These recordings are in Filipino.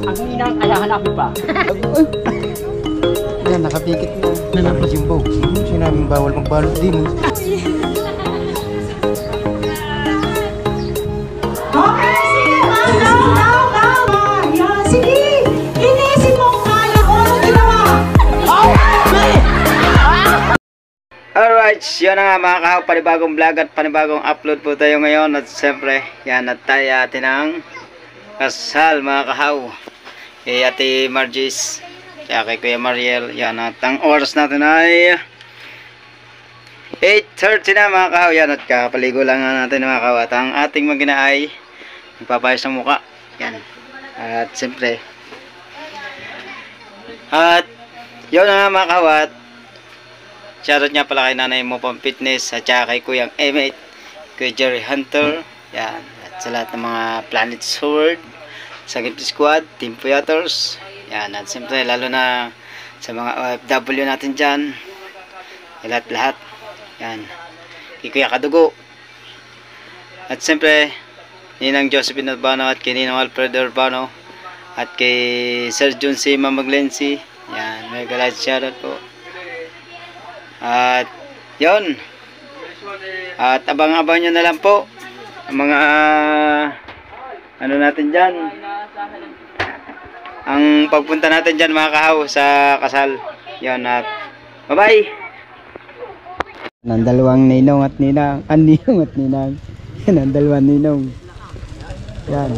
Ang ninang ay hahanapin pa. Yan, nakapikit na Jimbo. Sinabing bawal magbalot din. Alright, yun na nga mga kahaw, panibagong vlog at panibagong upload po tayo ngayon. At siyempre, yan at tayo atin ang kasal mga kahaw. Kay Ate Margis, kaya kay Kuya Mariel. Yan at ang oras natin ay 8:30 na mga kahaw. Yan at kakapaligo lang natin mga kahaw. At ang ating magina ay nagpapayos ng muka. Yan. At siyempre, at yun na nga mga kahaw. At shoutout niya pala kay Nanay Mo Pang Fitness at saka kay Kuyang Emmett, Kuya Jerry Hunter, yan, at sa lahat ng mga Planet Sword, sa Gift Squad, Team Puyators, yan, at siyempre lalo na sa mga OFW natin dyan, lahat-lahat, yan, kay Kuya Kadugo, at siyempre Ninang Josephine Urbano at kay Ninang Alfredo Urbano, at kay Sir John C. Mamaglensi, yan, mega light shoutout po. At yun, at abang-abang nyo na lang po ang mga ano natin dyan, ang pagpunta natin dyan mga kahaw sa kasal. Yun, at bye bye. Ng dalawang ninong at ninang, ninong at ninang, yan ang dalawang ninong, yan.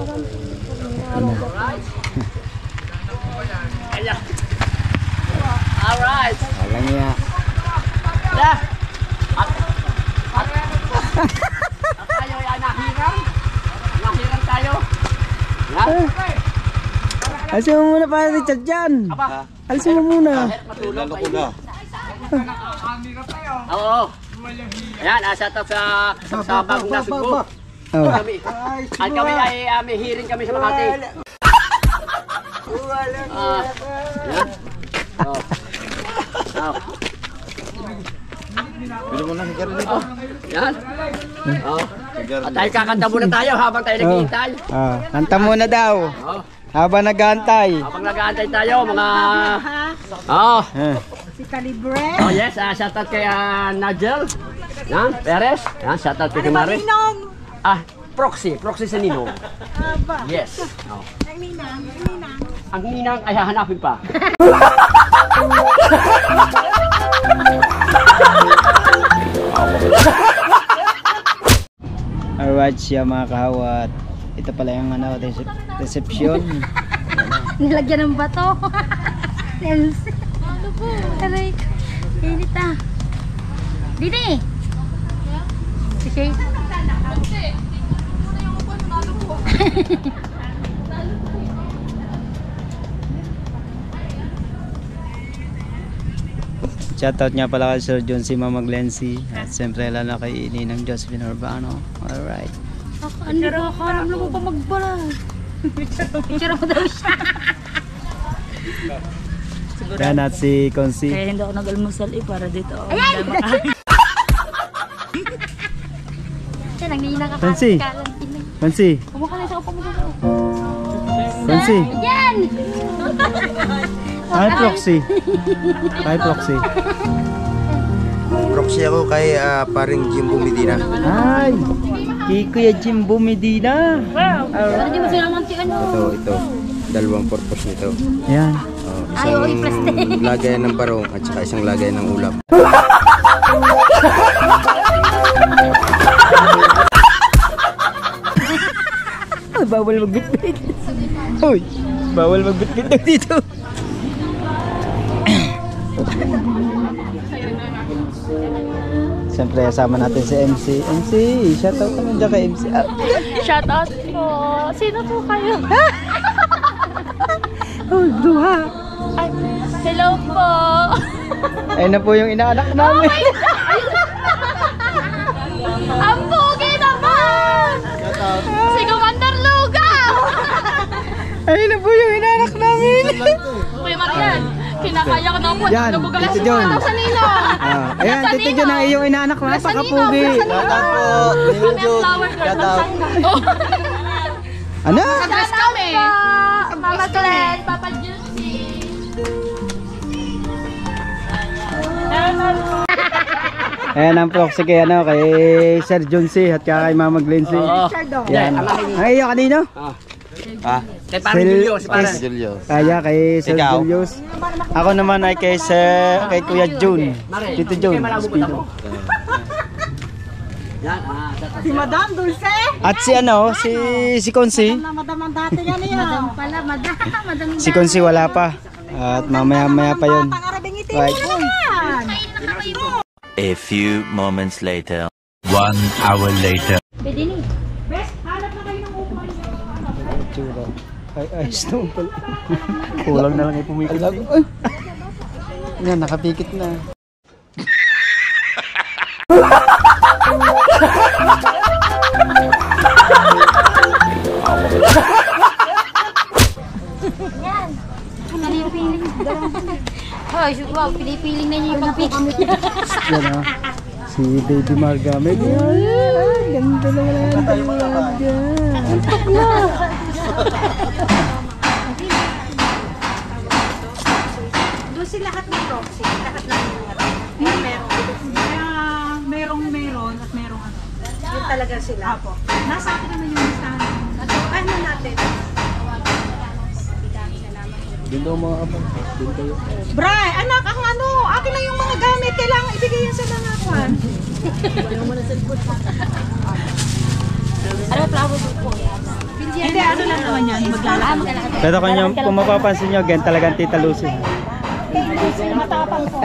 Alright. Walang niya. At tayo ay nahiram. Nahiram tayo. Alisin mo muna pa Richard dyan. Alisin mo muna. Lalo ko na. Oo. Ayan, shoutout sa bagong nasugbo. At kami ay may hearing kami sa Makati. Bilo mo na higar dito. Yan. At tayo kakanta muna tayo habang tayo naghihintay. Kanta muna daw. Habang nag-aantay. Habang nag-aantay tayo mga Si Calibre. Oh yes, shoutout kay Nigel. Yan, Perez. Yan, shoutout kay Mare. Proxy sa Ninong. Yes. Ang ninang. Ang ninang ay hahanapin pa. Alright siya mga kahawat. Ito pala yung reception. Nilagyan ng bato. Ano po? Aray. Init ah. Dini. Sige. Shoutout niya pala kay Sir John C. Mamaglensi. At siyempre lalo kay Ninang Josephine Urbano. Alright. Ano ba? Karam lang mo pa magbalay. Picture mo daw siya. Yan at si Consi. Kaya hindi ako nag-almusal para dito. Ayan! Siya, nagninang ka Consi. Consi. Kumaka na siya upo mo dito. Consi. Ayan! Hi Proxy. Hi Proxy. Proxy ako kay paring Jimbo Medina. Hi. Kay Kuya Jimbo Medina. Hindi mo sila manti ano. Ito. Dalawang purpose nito. Yan. Isang lagayan ng barong at saka isang lagayan ng ulam. Bawal magbitbit. Hoy, bawal magbitbit dito. Siyempre kasama natin si MC. MC, shoutout ka nandiyan kay MC. Shoutout po. Sino po kayo? Oh, duha. Ay, hello po. Ayun na po yung inaanak namin. Ang pogi naman. Si Commander Lugaw. Ayun na po yung inaanak namin. Kuya Marian, kinakaya ko na po. Yan, Nabugalas Tito mo John. na sa Ninong. Ayan, Tito John ang iyong inaanak. Napakapugi. Kami ang flower girl. Ano? Dress kami. Mama Claire. Ayan ang proxy kay Sir John C. at kay Mama Glenn C. Yan. Ay, iyo kanino? Kay parang Julio, si parang. Kaya kay Sir Ikaw? Julius. Ako naman ay kay Kuya June. Tito June. Speedo. Yan, Si Madam Dulce. At si Konsi. Madam ang dati nga niya. Madam pala, madam. Si Konsi wala pa. At mamaya pa yun. Pangarabing itin Right. mo naman. A few moments later. 1 hour later. Pwede ni. Bes, hanap na kayo ng upuan. Tsura. Ay, ayos naman pala. Kulang na lang ay pumikit. Ay! Yan, nakapikit na. Pinipiling. Hoy, wow, pinipiling na niya yung pagpikit. Yan o. Si Baby Marga. May ganda naman yan. Baby Marga. Antok na. Doon si lahat ng proxy. Lahat ng meron. Kaya merong at merong ano. Yun talaga sila. Apo. Nasa akin naman yung listahan. Ano natin? Doon daw mga abang. Doon kayo. Bray, anak, ang ano, akin lang yung mga gamit. Kailangan ibigay yan sa mga kwan. Ano, flower po. Hindi, ano lang naman yan. Maglalakad. Pero kung mapapansin nyo, again, talagang Tita Lucy. Matapang po.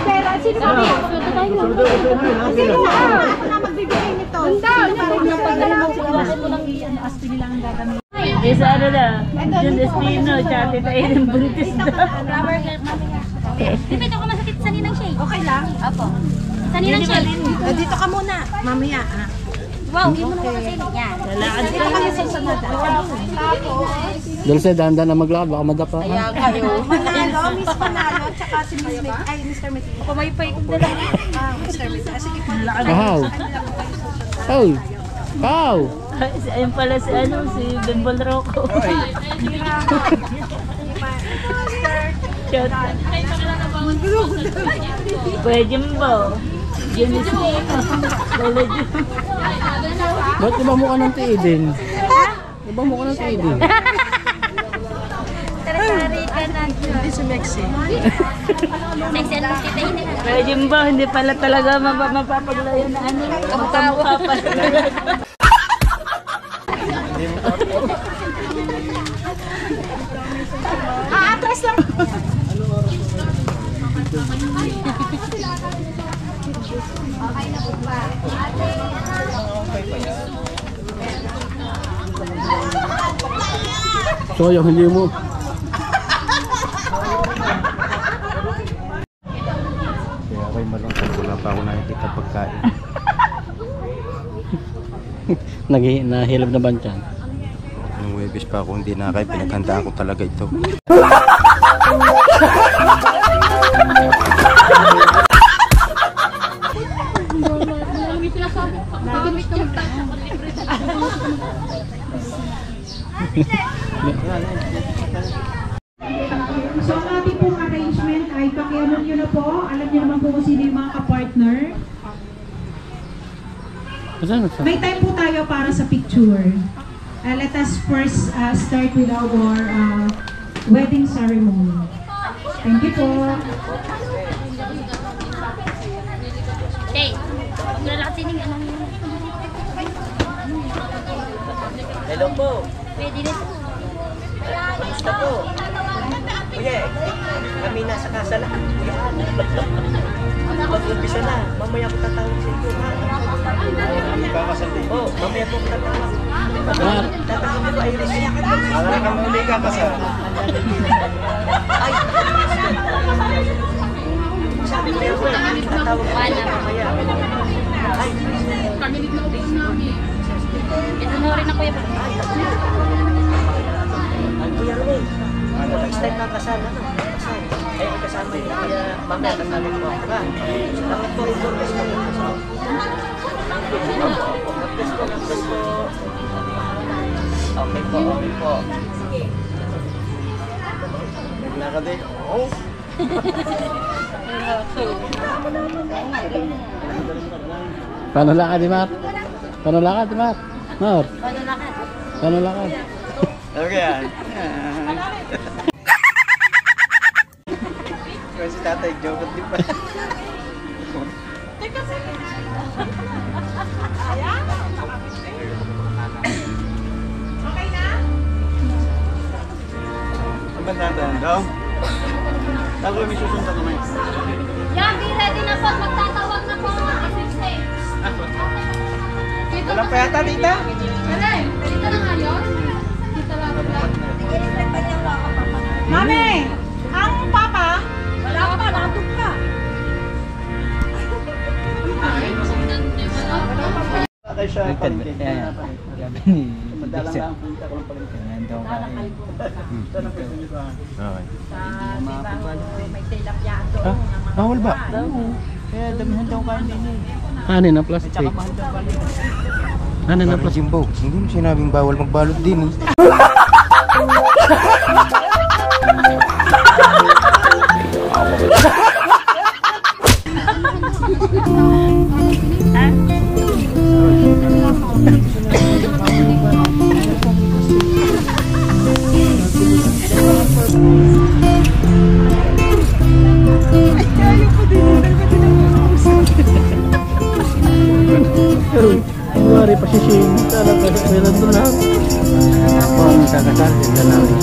Pero, sino ba? Sino na? Ako na magbibigay nito. Isa ano na, Jun Espino, tsaka Tita Eden Buntis na. Flower girl, mamaya. Dito ko masakit sa ninang shade. Okay lang? Apo. Sa ninang shade. Dito ka muna. Mamaya. Wow, hindi mo naman kasi yan. Dito kami susunod. Dulce, dahan-dahan na maglakad. Baka madapa. Manalo, Miss Panalo, tsaka si Miss Met. Ay, Mr. Met. Pamaypay kong dala. Mr. Met. Sige po. Wow. Oh. Wow. Ayun pala si ano, si Bembol Rocco. Shout out. Kuya Jimbo. Jun Espino. Lolo Jun. Ba't iba mo ka ng tiidin? Iba mo ka ng tiidin? Tara-tari ka na. Hindi si Mexi. Next and kita ini. Kuya Jimbo, hindi pala talaga mapapaglayo na ano. Kamukha pala. Atras lang. So, yung hindi mo. Kaya ako'y malungkot. Wala pa ako nakikita pagkain. Nahilab na ba dyan? Nung Webes pa ako hindi nakakain, pinaghandaan ko talaga ito. So, ang ating pong arrangement ay pakialam nyo na po. Alam nyo naman po kung sino yung mga kapartner. May time po tayo para sa picture. Let us first start with our wedding ceremony. Thank you po. Okay. Lalakad sining anong... Hello po. Pwede rin. Kamusta po? Kuya, kami nasa kasal lahat. Mag-umpisa na. Mamaya ko tatawag sa inyo, ha? Kakasal din? Oo, mamaya po ko tatawag. Tatawag mo ba, Iris? Wala kang muli kakasal. Ay! Sabi ko yun, tatawag ko na mamaya. Ay! Ito na rin ako yung... Kuya Ruel, next time na kasal, ano? Kasal. Ay, kasama yun. Kaya mamaya kasama ko ako, ha? Salamat po, God bless po. God bless po, God bless po. Okay po, okay po. Nakabit. Oh! Paano lakad di Mar? Paano lakad di Mar? Mar? Paano lakad? Okay yan. Kasi tatay, joke di pa. Okay na? Ang bandaan daw. Ako may susunod naman. Yan, be ready na po. Magtatawag na po ang assistant. Dito Wala pa yata, tita? Aray, dito na ngayon? Dito lang. Mami! Ang papa? Wala pa, nakatog pa. Tatay siya palengke. Madalang lang punta ko ng palengke. Saan ang pwede niyo ba? May tilapia doon. Ah, bawal ba? Kaya damihan daw kain din eh. Ano na plastic? Tsaka mahal daw palengke. Ano na Parang plastic? Jimbo, hindi mo sinabing bawal magbalot din eh. Mari pa si Shane. Sana pa si Shane doon na. Ako ang kakasal. Tignan namin.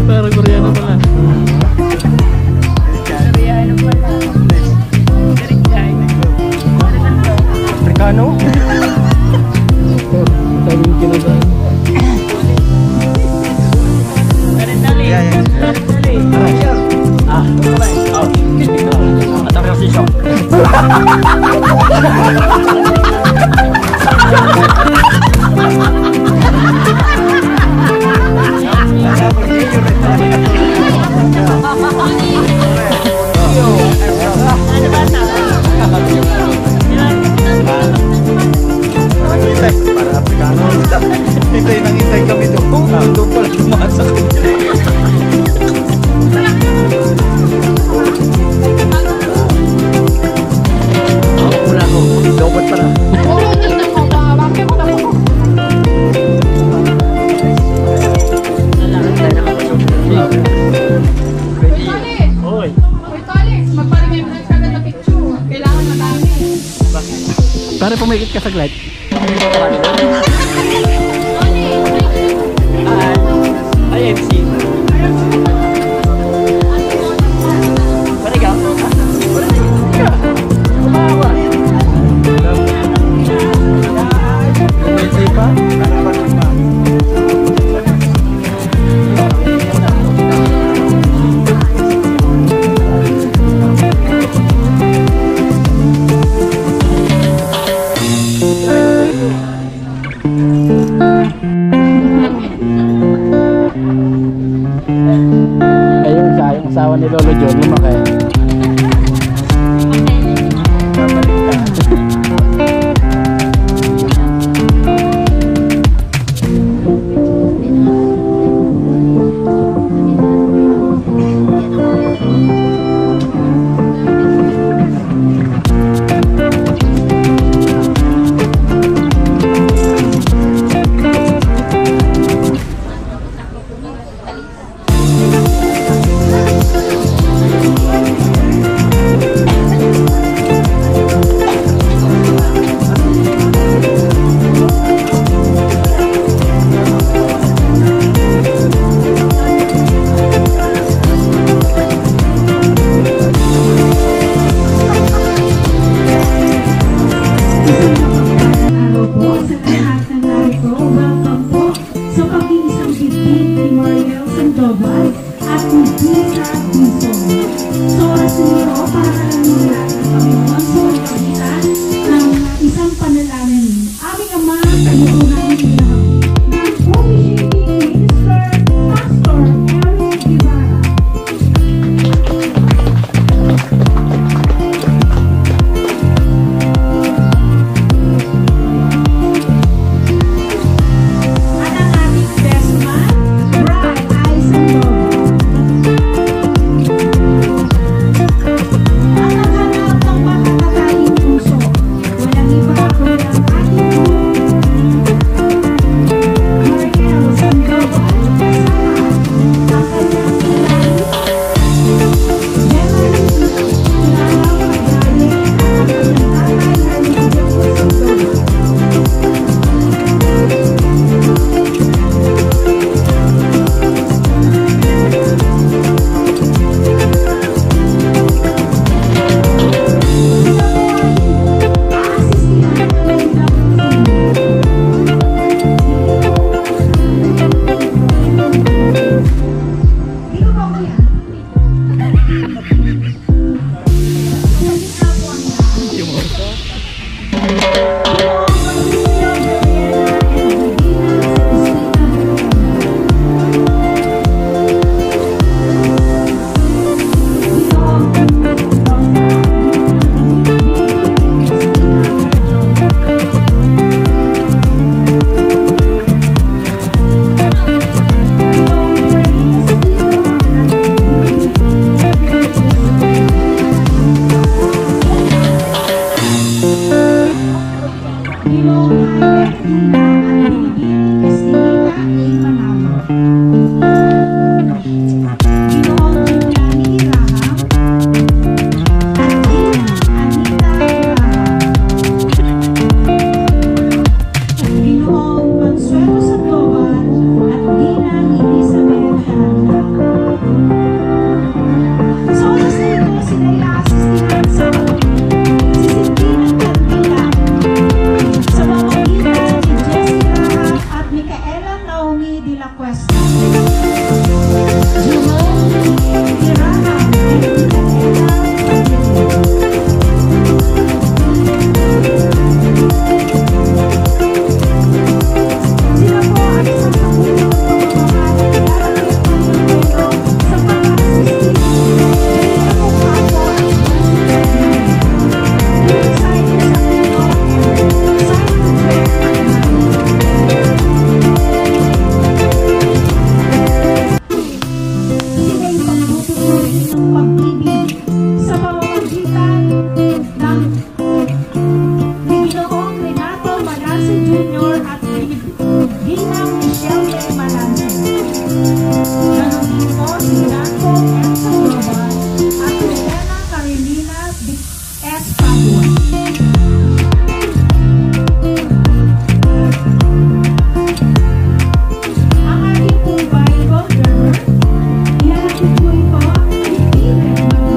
Parang Koreano pala. Afrikano? Daming kinasa. Para Afrikano. Hintay nang hintay kami doon. Doon pala sumasak. Wala ko. Dapat pala. Oy. Pare pumikit ka saglit. IMC. Marigaw. Say pa? Ayun siya, yung asawa ni Lolo John, lumaki. Ang ating pong Bible learner, ilalapit po ito at ipilit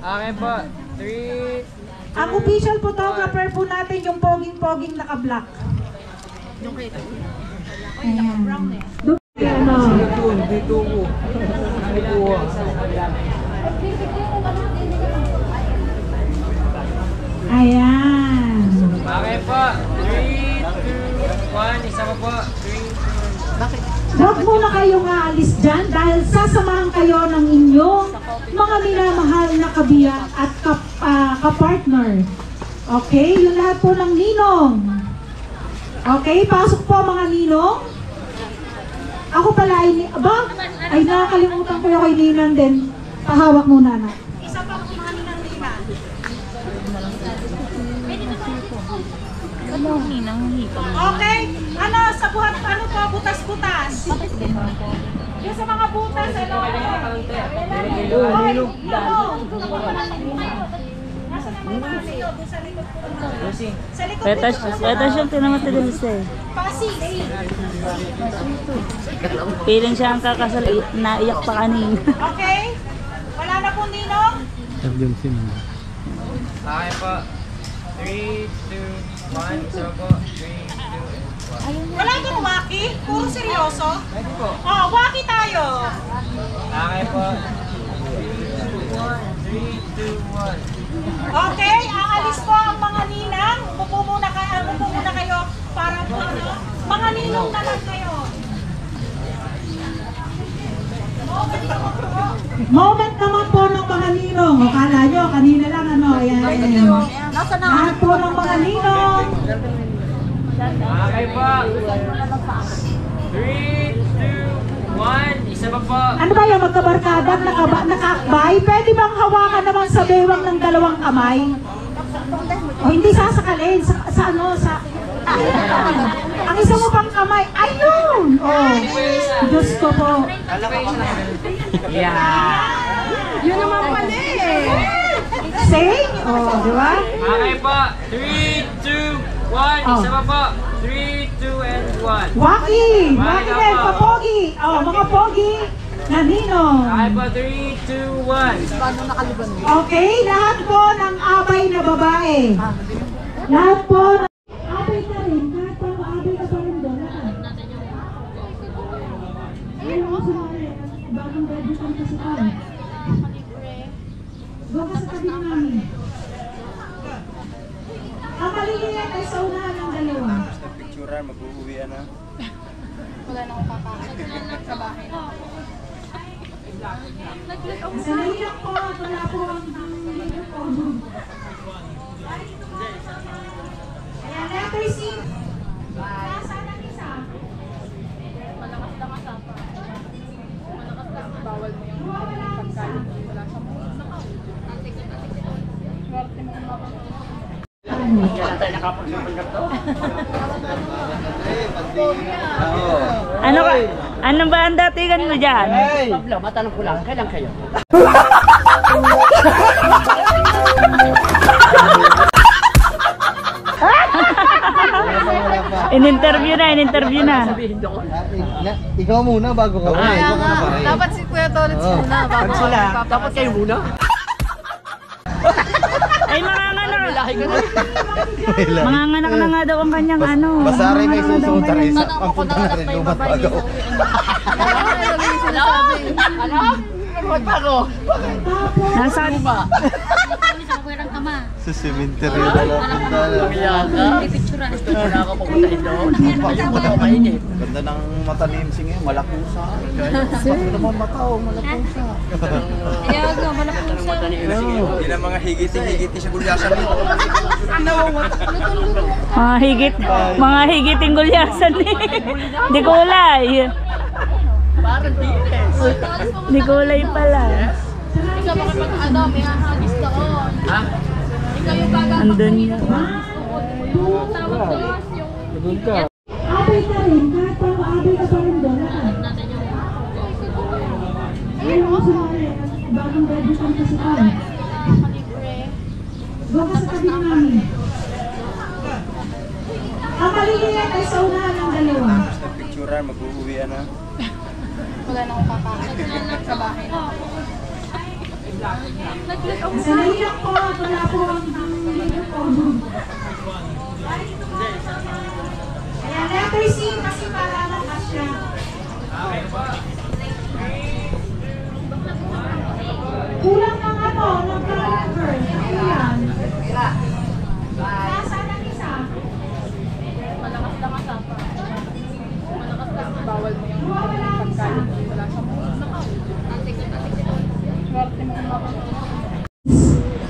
Okay po. 3. Ang official photographer po natin yung poging-poging naka-black. Yung kayo. Naka-brown eh. Dito ko. Ayan. Okay po. 3, 2, 1. Isa pa po. 3, 2, 1. Bakit? Huwag muna kayong aalis dyan dahil sasamahan kayo ng inyong mga minamahal na kabiyak at kapartner. Okay? Yung lahat po ng ninong. Okay? Pasok po mga ninong. Ako pala ay... Ay nakakalimutan ko yung kay ninang din. Pahawak muna na. Isa pa po mga ninang-ninang. Okay? Ano sa buhat, ano po, butas-butas? Yung sa mga butas, ano? Hoy! Nasa naman mga likod? Sa likod po. Sa likod po. Peta siyang tinamatilis eh. Pasi. Piling siya ang kakasal, naiyak pa kanina. Okay? Wala na po ninong? Okay po. 3, 2, 1. Isa pa po. 3, 2, 1. Wala kang waki? Puro seryoso? Pwede po. Oh, waki tayo. Okay po. 3, 2, 1. Okay, aalis po ang mga ninang. Umupo muna kayo para po ano, mga ninong na lang kayo. Moment naman po ng mga ninong. O kala nyo, kanina lang ano. Ayan. Lahat po ng mga ninong. Okay po. 3, 2, 1. Isa pa po. Ano ba yung magkabarkada, nakakbay? Pwede bang hawakan naman sa bewang ng dalawang kamay? O hindi sasakalin. Sa ano, sa... Ang isa mo pang kamay. Ayun! Oh, Diyos ko po. Yun naman pala eh. Say? Oh, di ba? Okay po. 3, 2, 1. Isa pa po. 3, 2, and 1. Waki! Waki din, papogi! Oh, mga pogi na ninong. Okay po. 3, 2, 1. Okay, lahat po ng abay na babae. Lahat po ng abay ka rin, kahit pa maabay ka pa rin doon. Ayun ako sumali, bagong graduate kasi ka. Doon ka sa tabi namin. maliliit ay sa unahan ng dalawa. Basta picturean, mag-uuwian na. Wala na akong kakain sa bahay. Sanay lang po, wala po ang ayan, letter C. Nasaan ang isa? Malakas lang ang sapa. Malakas lang. Bawal mo yung pagkain. Wala sa mga. Swerte mo kung Ano ka? Ano ba ang datingan mo dyan? Pablo, matanong ko lang, kailan kayo? In-interview na. Ikaw muna bago ka. Ikaw muna pare. dapat si Kuya Torres muna bago sila. Dapat kayo muna? Ay, manganganak. Manganganak na nga daw ang kanyang ano. Basta rin may susunod na rin. Ang punta na rin lumat bago. Nasaan ba? Sa cemetery na lang punta na. Wala ka pupuntahin doon. Ayun mo daw mainit. Ganda ng mata ni MC ngayon, malakusa. Pati naman mata o, malakusa. Kaya nga, malapusa. Hindi na mga higiti-higiti sa gulyasan nito. Mga higiting gulyasan ni. Di kulay. Parang diles. Di kulay pala. Ikaw makipag-ano, may hahagis doon. Ha? Ikaw yung gagawin. Andun niya. Yung tawag doon, yung... Abay ka rin, kahit pa maabay ka pa rin doon. Ayun ako sa bagong graduate kasi tayo. Doon ka sa tabi namin. Ang maliliit ay sa unahan ng dalawa. Basta picturean, mag-uuwian na. Wala na akong kakain sa bahay. Sanay lang po, wala po ang ayan, letter C kasi para makasya. Kulang ng ano, ng driver. Ano yan? Nasaan ang isa? Malakas lang ang sapa. Malakas lang. Bawal mo yung pagkain. Wala sa mga. Swerte mo kung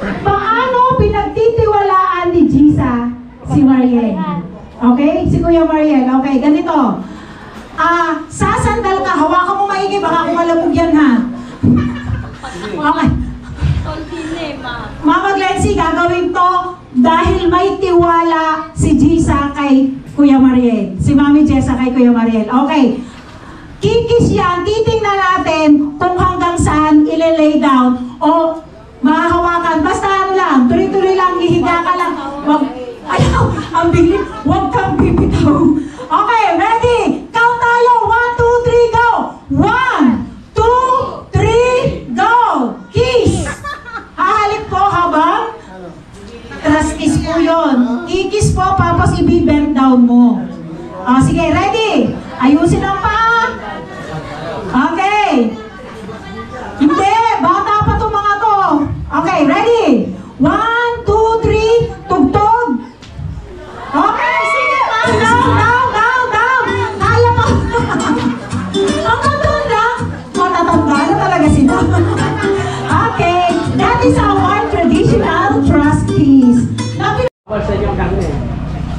Paano pinagtitiwalaan ni Gisa si Mariel? Okay? Si Kuya Mariel. Okay, ganito. Sasandal ka, hawakan mo maigi, baka kumalabog yan ha. Okay. Mama Glency, gagawin to dahil may tiwala si Gisa kay Kuya Mariel. Si Mami Jessa kay Kuya Mariel. Okay. Kikis yan, titingnan natin kung hanggang saan ililay down o mahahawakan. Basta ano lang, tuloy-tuloy lang, ihiga ka lang. Wag, ayaw, ang bigli, huwag kang bibitaw. Okay, ready? Count tayo. 1, 2, 3, go! 1, 2, 3, go! Kiss! Hahalik po habang kiss po yun. Kikis po, tapos i-bend down mo. Sige, ready? Ayusin ang paa. Okay. Hindi, bata pa itong mga to. Okay, ready? 1, 2, 3, tugtog. Okay, sige pa. Down. Kaya pa. Ang doon lang. Matatanda na talaga sila. Okay, that is our traditional trust kiss. Wala sa inyo ang gagawin.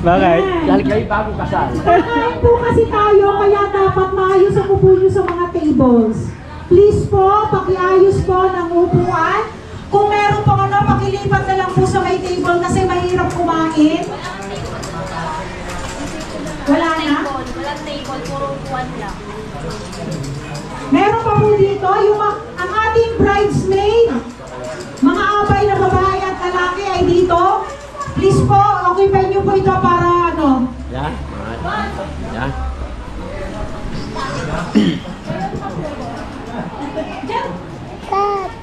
Bakit? Dahil kayo bagong kasal. Kakain po kasi tayo, kaya dapat maayos ang upo nyo sa mga tables. Please po, pakiayos po ng upuan. Kung meron po ano, pakilipat na lang po sa may table kasi mahirap kumain. Wala na? Walang table, puro upuan lang. Meron pa po dito, ang ating bridesmaid. Mga abay na babae at lalaki ay dito. Please po, occupy nyo po ito para ano. Yan. Yan.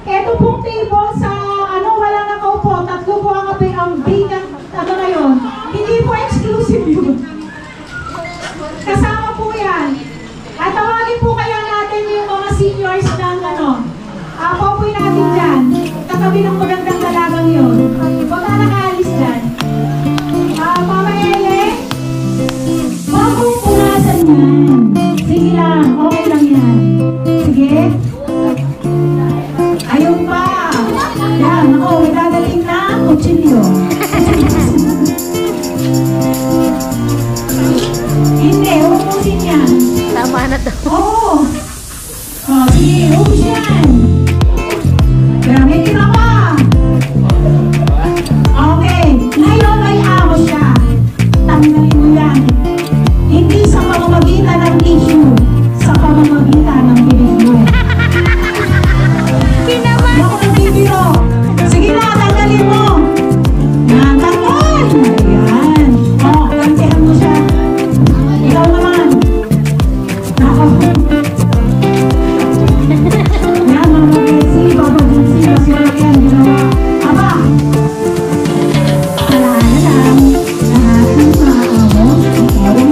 Ito pong table sa ano, wala nakaupo. Tatlo po ang bigang ano na yun. Hindi po exclusive yun. Kasama po yan. At tawagin po kaya natin yung mga seniors ng ano. Paupuin natin dyan. Katabi ng magandang dalagang yun. Huwag na nakaalis dyan. Yan, ako, may dadating na kutsilyo. Hindi, ubusin yan. Tama na to. Oo. O, sige, ubus yan. Gamitin ako. Okay, ngayon may amo siya. Tanggalin mo yan. Hindi sa pamamagitan ng tissue, sa pamamagitan ng bibig mo. Hindi ako nagbibiro. Sige na, tanggalin mo. Yan, tanggal. Ayan. O, gantihan mo siya. Ikaw naman. Ako. Yan, mga Bessie, Baba Bessie, masira yan, ginawa. Aba, alala lang, lahat ng mga amo, ikaw ang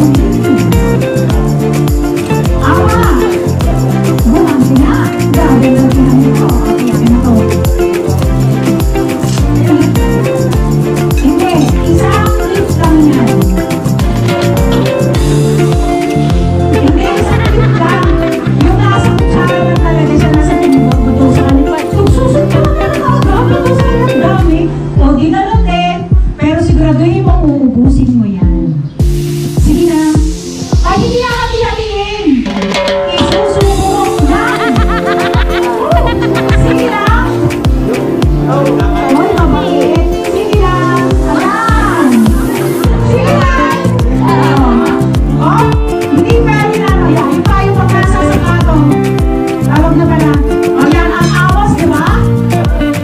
Awa! Buwan sila. Grabe na lang ito. Iyakin ako. Hindi, isang clip lang yan. Hindi, isang clip lang. Yung nasa kutsara na talaga siya nasa tinibot mo doon sa kalipat. Kung susunod ka lang na doon sa kalipat dami, o di na lang din. Pero siguraduhin mo, uubusin mo yan. Sige na. Ay, hindi na hati-hatiin. Isusubok yan. Sige na. Oy, mabait. Sige na. Ayan. Sige na. Oh, hindi pwede na. Ayan, yung tayo pag-asa sa kato. Tawag na pala. Ayan, ang awas, di ba?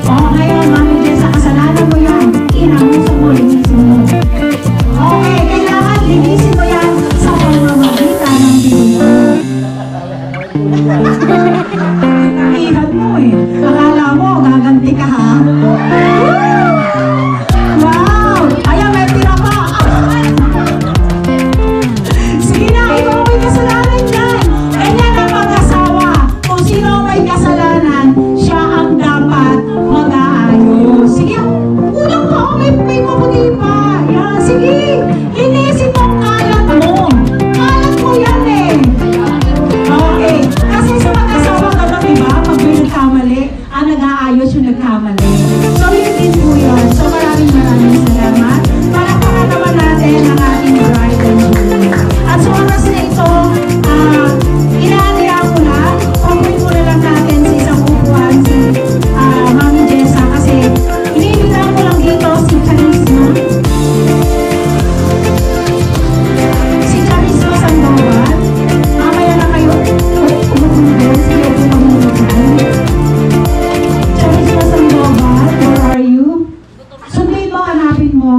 Oh, ngayon, Mami Jess, sa kasalanan mo yan. Inamusan mo, linisin mo. Okay, kailangan linisin mo yan sa pamamagitan ng bibig. Ihat mo eh. Akala mo, gaganti ka ha? Wow! Ayan, may tira pa! Sige na, ikaw may kasalanan dyan. Ganyan ang mag-asawa. Kung sino may kasalanan, siya ang dapat mag-aayos. Sige, kulang pa ako, may mabuti pa. Yan, sige. Linisin mo ang kalat mo. Kalat mo yan eh. Okay. Kasi sa mag-asawa dapat, diba, pag may nagkamali, ang nag-aayos yung nagkamali. So, yun din po yun. So, maraming salamat. Palakpakan naman natin ang ating bride and groom. At sa oras na ito, inaanihan ko na, open muna lang natin sa isang upuan si Mami Jessa kasi iniibigan ko lang dito si Charisma. Si Charisma Sandoval. Mamaya na kayo. Umutunan. Sige, umutunan. Charisma Sandoval, where are you? Sundin mo, hanapin mo.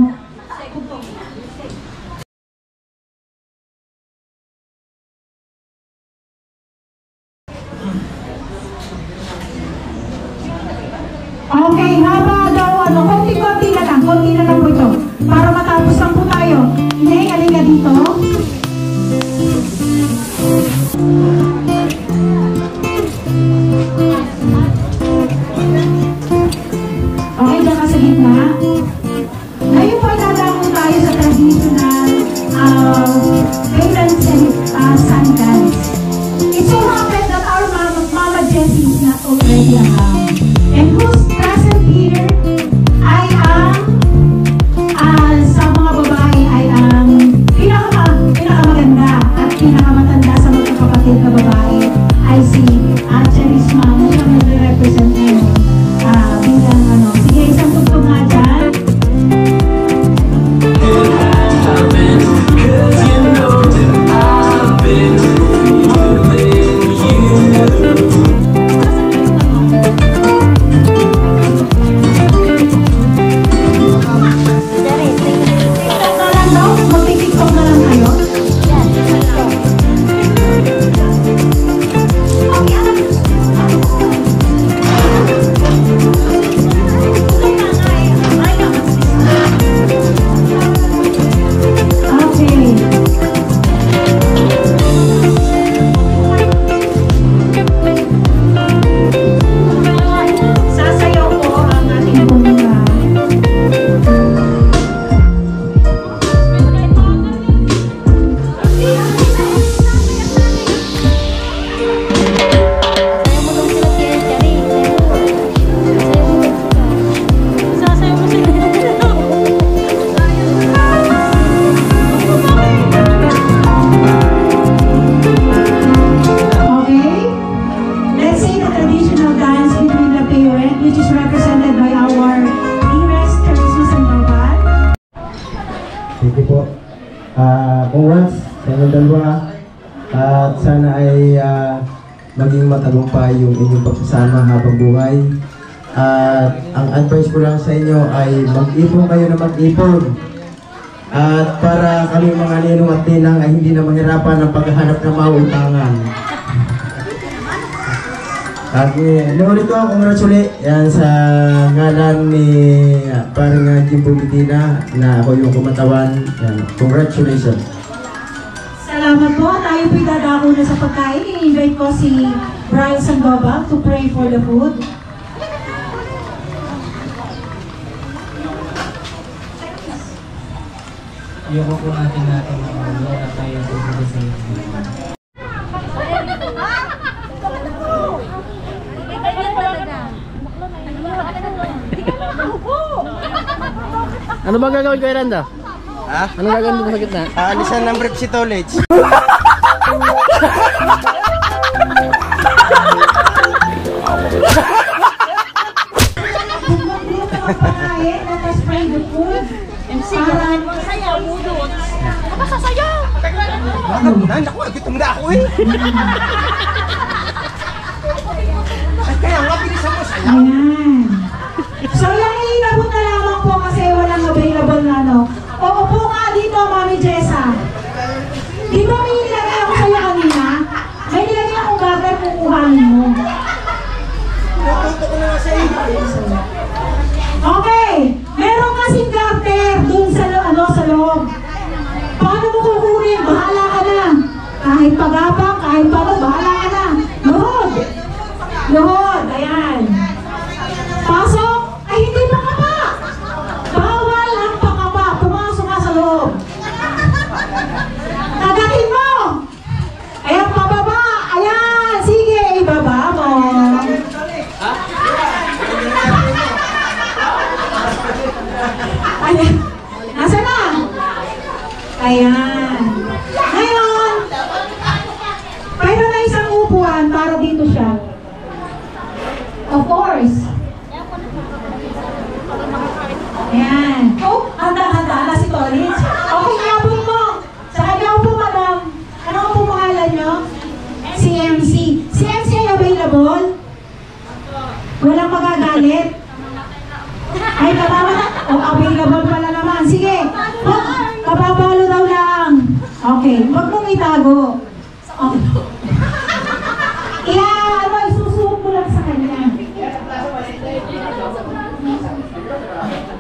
Okay, haba daw, konti-konti na lang po ito. Para matapos lang po tayo. Hindi, halika dito. Okay, dyan ka sa gitna. Ngayon po, dadako tayo sa traditional parents and sun dance. It so happened that our Mama Jessie is not already around. And who's present here ay sa mga babae ay ang pinakamaganda at pinakamatanda sa magkakapatid na babae ay si Charisma na siya mag-represent ngayon bilang ano. Sige, isang tugtog nga dyan. Cause you know congrats sa inyong dalawa. At sana ay maging matagumpay yung inyong pagsasama habang buhay. At ang advice ko lang sa inyo ay mag-ipon kayo na mag-ipon. At para kami mga ninong at ninang ay hindi na mahirapan ang paghahanap ng mauutangan. At naulit ko, congratulate yan sa ngalan ni parang Jimbo Medina na ako yung kumatawan. Yan. Congratulations. Salamat po. Tayo po'y dadako na sa pagkain. I-invite ko si Brian Sandoval to pray for the food. Iyoko po natin mga ulo na tayo pupunta sa inyo. Ano ba gagawin ko, Randa? Ha? Ano gagawin mo sa gitna? Aalisan ng brief si Tolage. MC ka sayaw, budot. Ako sasayaw. Naku, gutom na ako eh. Ay, kaya nga, bilisan mo sayaw. Ayan. So yan, inabot na lamang po kasi walang available na ano. O, upo nga dito, Mami Jessa. Di ba may nilagay ako sa'yo kanina? May nilagay akong bagay kukuhanin mo. Okay, meron kasing garter dun sa, sa loob. Paano mo kukunin? Bahala ka na. Kahit pagapang, kahit paano, bahala ka na. Luhod. Luhod, ayan. Pasok. Ay, hindi pakapa. Bawal ang pakapa. Pumasok ka sa loob. Tagakin mo. Ayan, pababa. Ayan, sige, ibaba mo. Ayan. Nasaan na? Ayan. Ngayon, mayroon na isang upuan para dito siya. Of course. Ayan. Oh, handa-handa na si Tolitz. Okay, iabot mo. Sa kanya po, madam. Ano po pangalan nyo? Si MC. Si MC ay available? Walang magagalit? Ay, available pala naman. Sige. Kapapalo daw lang. Okay. Huwag mong itago. Okay. Isusuot mo lang sa kanya.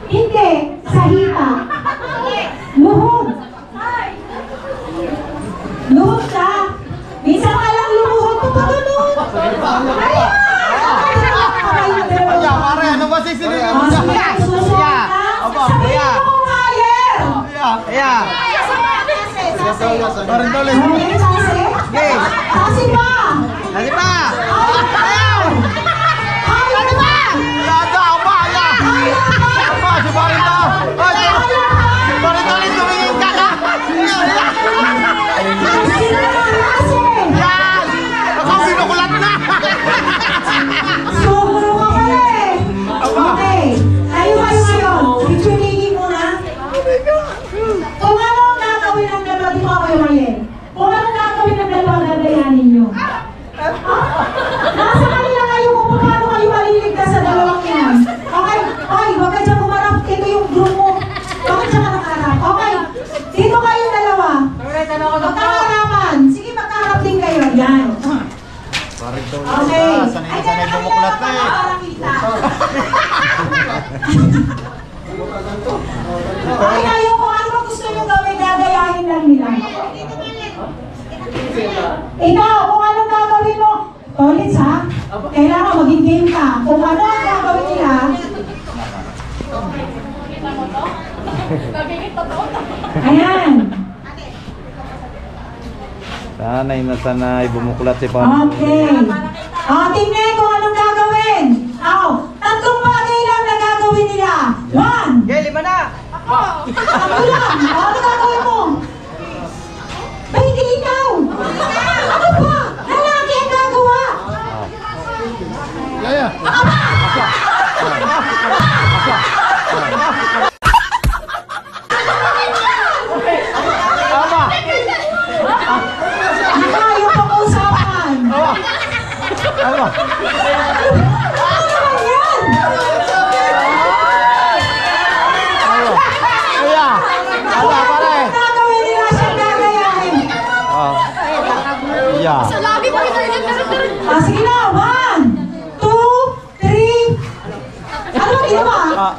Hindi. Sa hita. Luhod. Luhod ka. Minsan ka lang lumuhod. Papagano'n. Ayan. Pare, ano ba sisilingin mo dyan? Sabihin mo kung higher! Yeah. Parang Tolage. Sige! Kasi pa! Kasi pa! Higher! Higher ba? Laga ako ba? Apa, si Barito! Si Barito ulit tumingin ka ka! Yan! Ako binukulat na! Suguro ka pala eh! Okay, tayo ngayon. Picture-taking muna. Kung ano ang gagawin ng dalawa, di ba kayo ngayon? Kung ano ang gagawin ng dalawa, gagayanin nyo. Nasa kanila kayo kung paano kayo maliligtas sa dalawang yan. Okay, okay, wag ka dyan kumarap. Ito yung group mo. Bakit siya ka nakaharap? Okay, dito kayong dalawa. Magkakarapan. Sige, magkaharap din kayo. Yan. Okay. Ay, kaya bumuklat na eh. Ay, kayo kung ano gusto nyo gawin, gagayahin lang nila. Ikaw, kung anong gagawin mo, Tolitz ha, kailangan maging game ka. Kung ano ang gagawin nila, ayan. Sanay bumuklat si Okay. Tingnan kung anong gagawin. Tatlong bagay lang na gagawin nila. 1. Okay, 5 na! Ako lang. Ano gagawin mo? Ba, hindi ikaw. Ano ba? Lalaki ang gagawa. Yaya!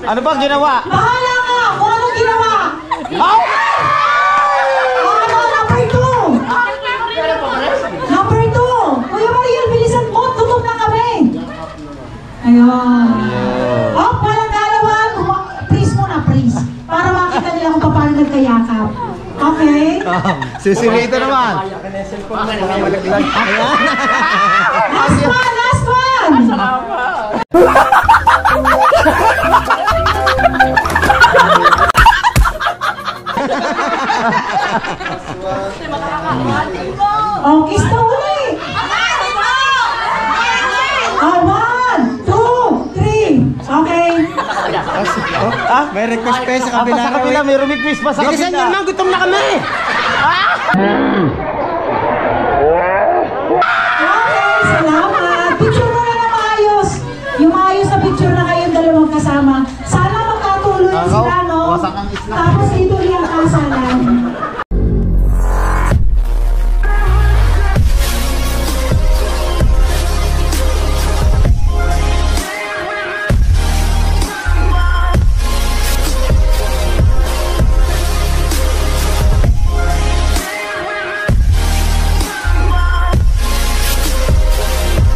Ano bang ginawa? Bahala ka kung anong ginawa. Oh! Ano, number 2. Number 2. Kuya Mariel, bilisan mo. Tutok na kami. Ayun. Oh, walang galawan. Please muna, please. Para makita nila kung paano nagkayakap. Okay? Sisilito naman. Last one, last one. Oh, kiss na uli. 1, 2, 3. Okay. May request pa sa kabila. Sa kabila, may request pa sa kabila. Bilisan nyo naman, gutom na kami. Okay, salamat. Picture mo na na maayos. Yung maayos na picture na kayong dalawang kasama. Sana magkatuloy sila, no? Tapos ituloy ang kasalan.